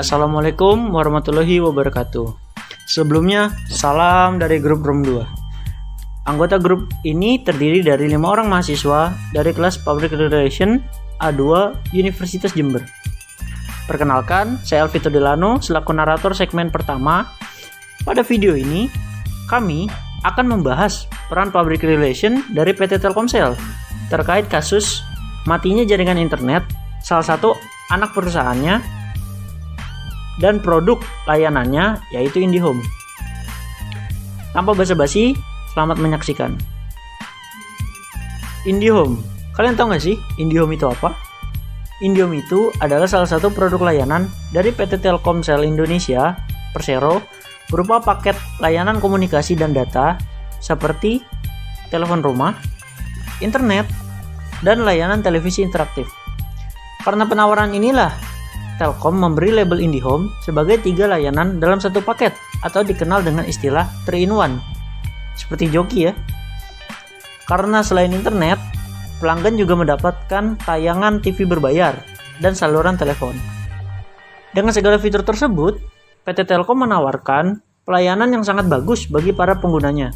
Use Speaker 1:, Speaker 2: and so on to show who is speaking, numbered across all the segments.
Speaker 1: Assalamualaikum warahmatullahi wabarakatuh. Sebelumnya, salam dari grup Room 2. Anggota grup ini terdiri dari 5 orang mahasiswa dari kelas Public Relation A2 Universitas Jember. Perkenalkan, saya Alvito Delano selaku narator segmen pertama. Pada video ini, kami akan membahas peran Public Relation dari PT Telkomsel terkait kasus matinya jaringan internet salah satu anak perusahaannya dan produk layanannya yaitu IndiHome. Tanpa basa-basi, selamat menyaksikan. IndiHome. Kalian tahu nggak sih IndiHome itu apa? IndiHome itu adalah salah satu produk layanan dari PT Telkomsel Indonesia, Persero, berupa paket layanan komunikasi dan data seperti telepon rumah, internet, dan layanan televisi interaktif. Karena penawaran inilah, Telkom memberi label IndiHome sebagai 3 layanan dalam satu paket atau dikenal dengan istilah 3-in-1. Seperti joki ya. Karena selain internet, pelanggan juga mendapatkan tayangan TV berbayar dan saluran telepon. Dengan segala fitur tersebut, PT Telkom menawarkan pelayanan yang sangat bagus bagi para penggunanya.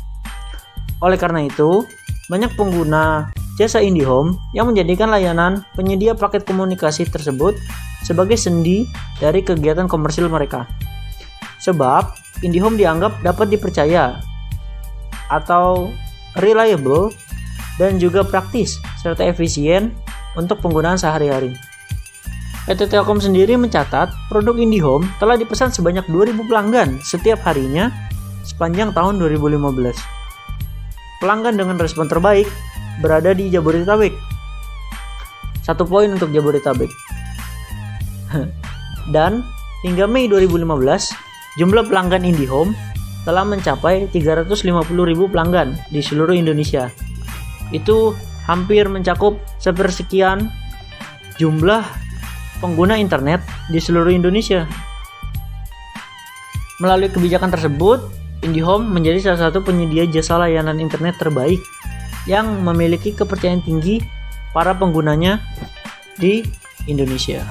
Speaker 1: Oleh karena itu, banyak pengguna jasa IndiHome yang menjadikan layanan penyedia paket komunikasi tersebut sebagai sendi dari kegiatan komersil mereka. Sebab IndiHome dianggap dapat dipercaya atau reliable dan juga praktis serta efisien untuk penggunaan sehari-hari. PT Telkom sendiri mencatat produk IndiHome telah dipesan sebanyak 2.000 pelanggan setiap harinya sepanjang tahun 2015. Pelanggan dengan respon terbaik berada di Jabodetabek. 1 poin untuk Jabodetabek. Dan hingga Mei 2015, jumlah pelanggan IndiHome telah mencapai 350.000 pelanggan di seluruh Indonesia. Itu hampir mencakup sepersekian jumlah pengguna internet di seluruh Indonesia. Melalui kebijakan tersebut, IndiHome menjadi salah satu penyedia jasa layanan internet terbaik yang memiliki kepercayaan tinggi para penggunanya di Indonesia.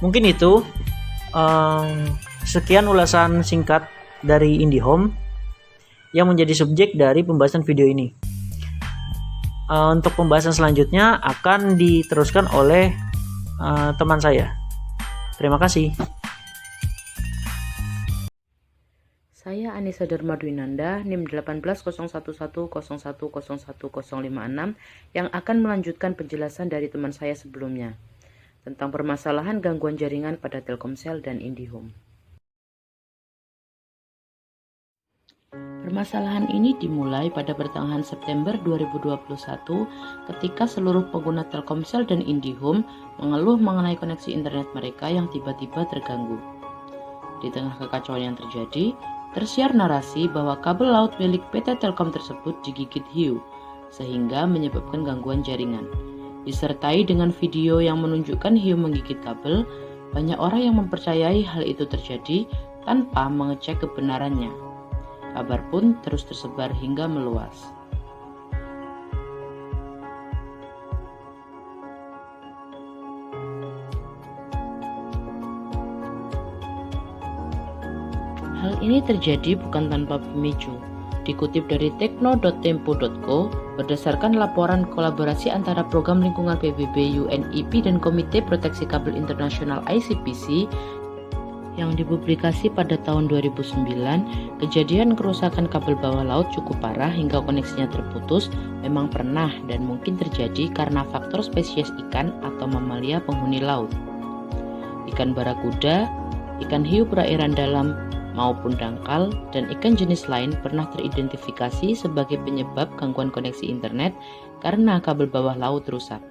Speaker 1: Mungkin itu sekian ulasan singkat dari IndiHome yang menjadi subjek dari pembahasan video ini. Untuk pembahasan selanjutnya akan diteruskan oleh teman saya. Terima kasih.
Speaker 2: Saya Anissa Darmadwinanda, NIM 180110101010056 yang akan melanjutkan penjelasan dari teman saya sebelumnya tentang permasalahan gangguan jaringan pada Telkomsel dan IndiHome. Permasalahan ini dimulai pada pertengahan September 2021 ketika seluruh pengguna Telkomsel dan IndiHome mengeluh mengenai koneksi internet mereka yang tiba-tiba terganggu. Di tengah kekacauan yang terjadi, tersiar narasi bahwa kabel laut milik PT Telkom tersebut digigit hiu, sehingga menyebabkan gangguan jaringan. Disertai dengan video yang menunjukkan hiu menggigit kabel, banyak orang yang mempercayai hal itu terjadi tanpa mengecek kebenarannya. Kabar pun terus tersebar hingga meluas. Hal ini terjadi bukan tanpa pemicu. Dikutip dari tekno.tempo.co, berdasarkan laporan kolaborasi antara Program Lingkungan PBB UNEP dan Komite Proteksi Kabel Internasional ICPC yang dipublikasi pada tahun 2009, kejadian kerusakan kabel bawah laut cukup parah hingga koneksinya terputus memang pernah dan mungkin terjadi karena faktor spesies ikan atau mamalia penghuni laut. Ikan barakuda, ikan hiu perairan dalam maupun dangkal, dan ikan jenis lain pernah teridentifikasi sebagai penyebab gangguan koneksi internet karena kabel bawah laut rusak.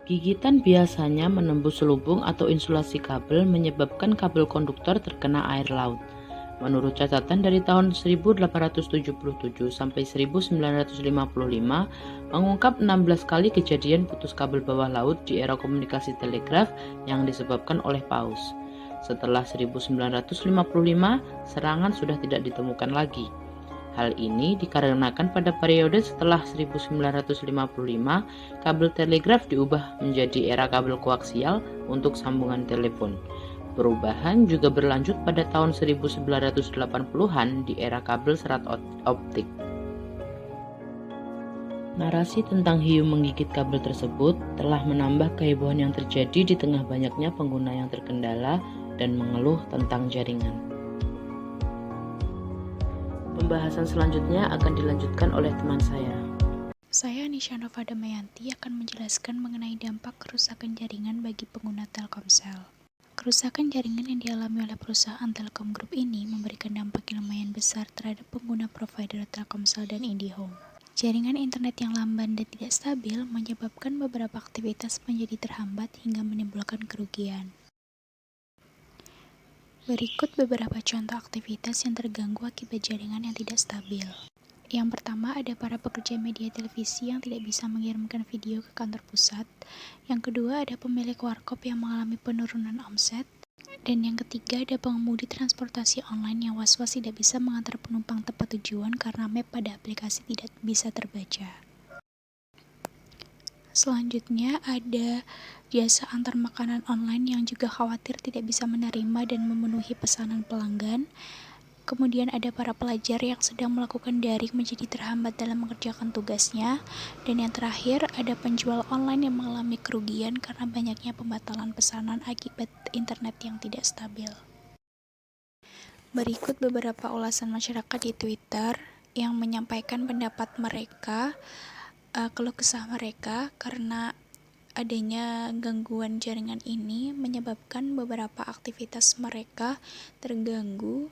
Speaker 2: Gigitan biasanya menembus lubung atau insulasi kabel menyebabkan kabel konduktor terkena air laut. Menurut catatan dari tahun 1877 sampai 1955, mengungkap 16 kali kejadian putus kabel bawah laut di era komunikasi telegraf yang disebabkan oleh paus. Setelah 1955, serangan sudah tidak ditemukan lagi. Hal ini dikarenakan pada periode setelah 1955, kabel telegraf diubah menjadi era kabel koaksial untuk sambungan telepon. Perubahan juga berlanjut pada tahun 1980-an di era kabel serat optik. Narasi tentang hiu menggigit kabel tersebut telah menambah kehebohan yang terjadi di tengah banyaknya pengguna yang terkendala dan mengeluh tentang jaringan. Pembahasan selanjutnya akan dilanjutkan oleh teman saya.
Speaker 3: Saya Nisha Nova Damayanti akan menjelaskan mengenai dampak kerusakan jaringan bagi pengguna Telkomsel. Kerusakan jaringan yang dialami oleh perusahaan Telkom Group ini memberikan dampak yang lumayan besar terhadap pengguna provider Telkomsel dan IndiHome. Jaringan internet yang lamban dan tidak stabil menyebabkan beberapa aktivitas menjadi terhambat hingga menimbulkan kerugian. Berikut beberapa contoh aktivitas yang terganggu akibat jaringan yang tidak stabil. Yang pertama, ada para pekerja media televisi yang tidak bisa mengirimkan video ke kantor pusat. Yang kedua, ada pemilik warkop yang mengalami penurunan omset. Dan yang ketiga, ada pengemudi transportasi online yang was-was tidak bisa mengantar penumpang tepat tujuan karena map pada aplikasi tidak bisa terbaca. Selanjutnya ada jasa antar makanan online yang juga khawatir tidak bisa menerima dan memenuhi pesanan pelanggan. Kemudian ada para pelajar yang sedang melakukan daring menjadi terhambat dalam mengerjakan tugasnya. Dan yang terakhir ada penjual online yang mengalami kerugian karena banyaknya pembatalan pesanan akibat internet yang tidak stabil. Berikut beberapa ulasan masyarakat di Twitter yang menyampaikan pendapat mereka, keluh kesah mereka karena adanya gangguan jaringan ini menyebabkan beberapa aktivitas mereka terganggu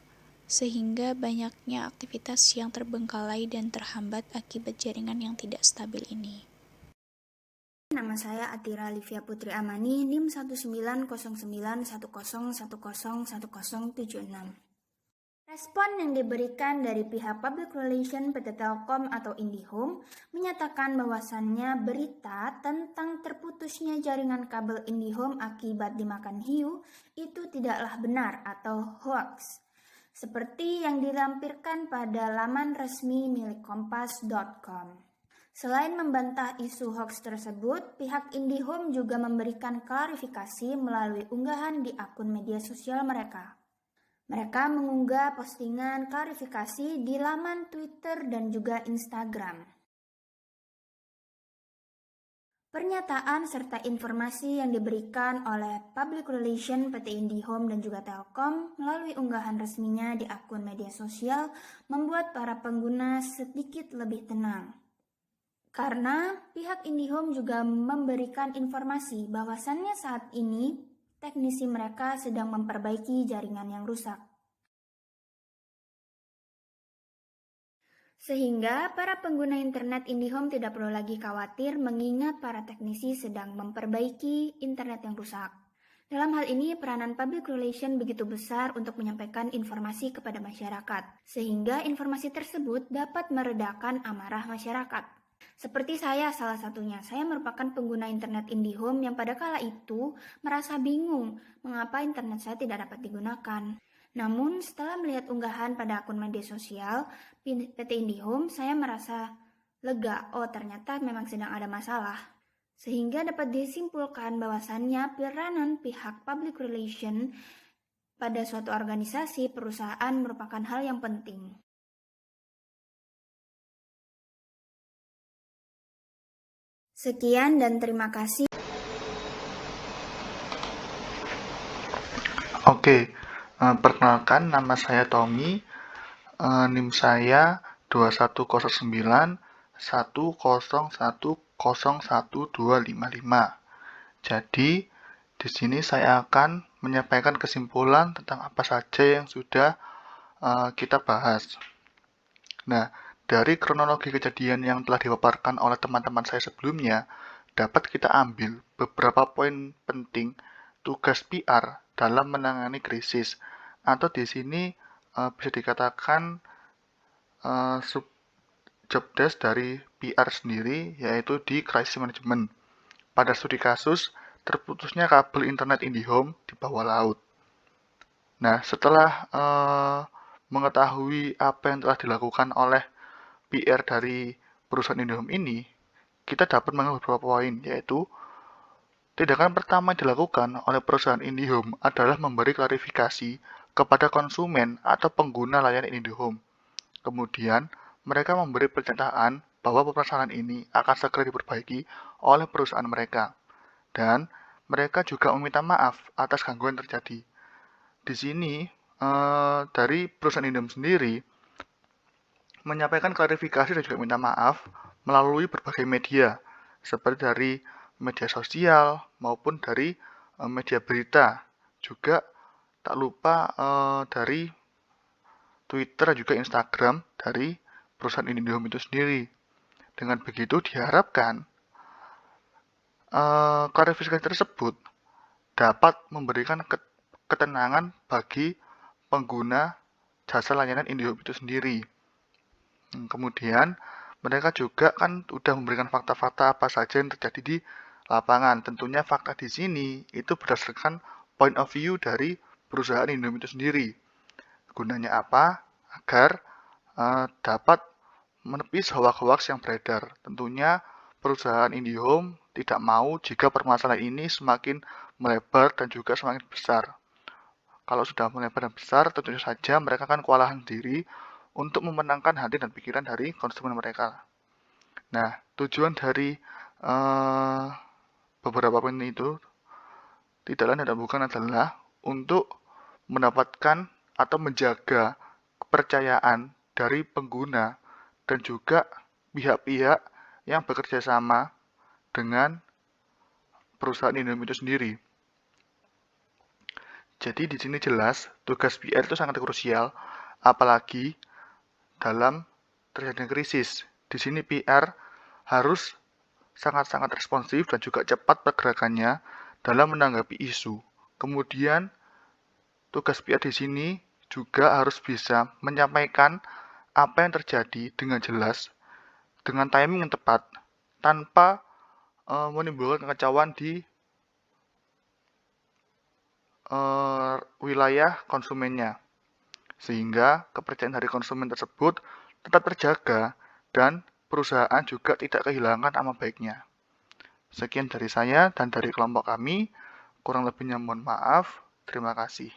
Speaker 3: sehingga banyaknya aktivitas yang terbengkalai dan terhambat akibat jaringan yang tidak stabil ini.
Speaker 4: Nama saya Atira Livia Putri Amani, NIM 1909101011076. Respon yang diberikan dari pihak Public Relation PT Telkom atau IndiHome menyatakan bahwasannya berita tentang terputusnya jaringan kabel IndiHome akibat dimakan hiu itu tidaklah benar atau hoax, seperti yang dilampirkan pada laman resmi milik kompas.com. Selain membantah isu hoax tersebut, pihak IndiHome juga memberikan klarifikasi melalui unggahan di akun media sosial mereka. Mereka mengunggah postingan klarifikasi di laman Twitter dan juga Instagram. Pernyataan serta informasi yang diberikan oleh Public Relation PT IndiHome dan juga Telkom melalui unggahan resminya di akun media sosial membuat para pengguna sedikit lebih tenang. Karena pihak IndiHome juga memberikan informasi bahwasannya saat ini teknisi mereka sedang memperbaiki jaringan yang rusak. Sehingga para pengguna internet IndiHome tidak perlu lagi khawatir mengingat para teknisi sedang memperbaiki internet yang rusak. Dalam hal ini, peranan Public Relation begitu besar untuk menyampaikan informasi kepada masyarakat, sehingga informasi tersebut dapat meredakan amarah masyarakat. Seperti saya salah satunya, saya merupakan pengguna internet IndiHome yang pada kala itu merasa bingung mengapa internet saya tidak dapat digunakan. Namun setelah melihat unggahan pada akun media sosial PT IndiHome, saya merasa lega, oh ternyata memang sedang ada masalah. Sehingga dapat disimpulkan bahwasannya peranan pihak Public Relation pada suatu organisasi perusahaan merupakan hal yang penting. Sekian dan terima kasih.
Speaker 5: Oke, perkenalkan nama saya Tommy, NIM saya 21091110101255. Jadi, di sini saya akan menyampaikan kesimpulan tentang apa saja yang sudah kita bahas. Nah, dari kronologi kejadian yang telah dipaparkan oleh teman-teman saya sebelumnya, dapat kita ambil beberapa poin penting tugas PR dalam menangani krisis, atau di sini bisa dikatakan sub job desk dari PR sendiri, yaitu di crisis management. Pada studi kasus terputusnya kabel internet IndiHome di bawah laut. Nah, setelah mengetahui apa yang telah dilakukan oleh PR dari perusahaan IndiHome ini, kita dapat mengambil beberapa poin, yaitu tindakan pertama yang dilakukan oleh perusahaan IndiHome adalah memberi klarifikasi kepada konsumen atau pengguna layanan IndiHome. Kemudian, mereka memberi pernyataan bahwa permasalahan ini akan segera diperbaiki oleh perusahaan mereka. Dan mereka juga meminta maaf atas gangguan yang terjadi. Di sini, dari perusahaan IndiHome sendiri menyampaikan klarifikasi dan juga minta maaf melalui berbagai media, seperti dari media sosial maupun dari media berita. Juga tak lupa dari Twitter dan juga Instagram dari perusahaan IndiHome itu sendiri. Dengan begitu diharapkan klarifikasi tersebut dapat memberikan ketenangan bagi pengguna jasa layanan IndiHome itu sendiri. Kemudian mereka juga kan sudah memberikan fakta-fakta apa saja yang terjadi di lapangan. Tentunya fakta di sini itu berdasarkan point of view dari perusahaan IndiHome itu sendiri. Gunanya apa? Agar dapat menepis hoax-hoax yang beredar. Tentunya perusahaan IndiHome tidak mau jika permasalahan ini semakin melebar dan juga semakin besar. Kalau sudah melebar dan besar, tentu saja mereka akan kewalahan diri untuk memenangkan hati dan pikiran dari konsumen mereka. Nah, tujuan dari beberapa poin itu tidak lain dan bukan adalah untuk mendapatkan atau menjaga kepercayaan dari pengguna dan juga pihak-pihak yang bekerja sama dengan perusahaan IndiHome itu sendiri. Jadi di sini jelas tugas PR itu sangat krusial, apalagi dalam terjadinya krisis. Di sini PR harus sangat-sangat responsif dan juga cepat pergerakannya dalam menanggapi isu. Kemudian tugas PR di sini juga harus bisa menyampaikan apa yang terjadi dengan jelas, dengan timing yang tepat, tanpa menimbulkan kekacauan di wilayah konsumennya, sehingga kepercayaan dari konsumen tersebut tetap terjaga dan perusahaan juga tidak kehilangan nama baiknya. Sekian dari saya dan dari kelompok kami, kurang lebihnya mohon maaf. Terima kasih.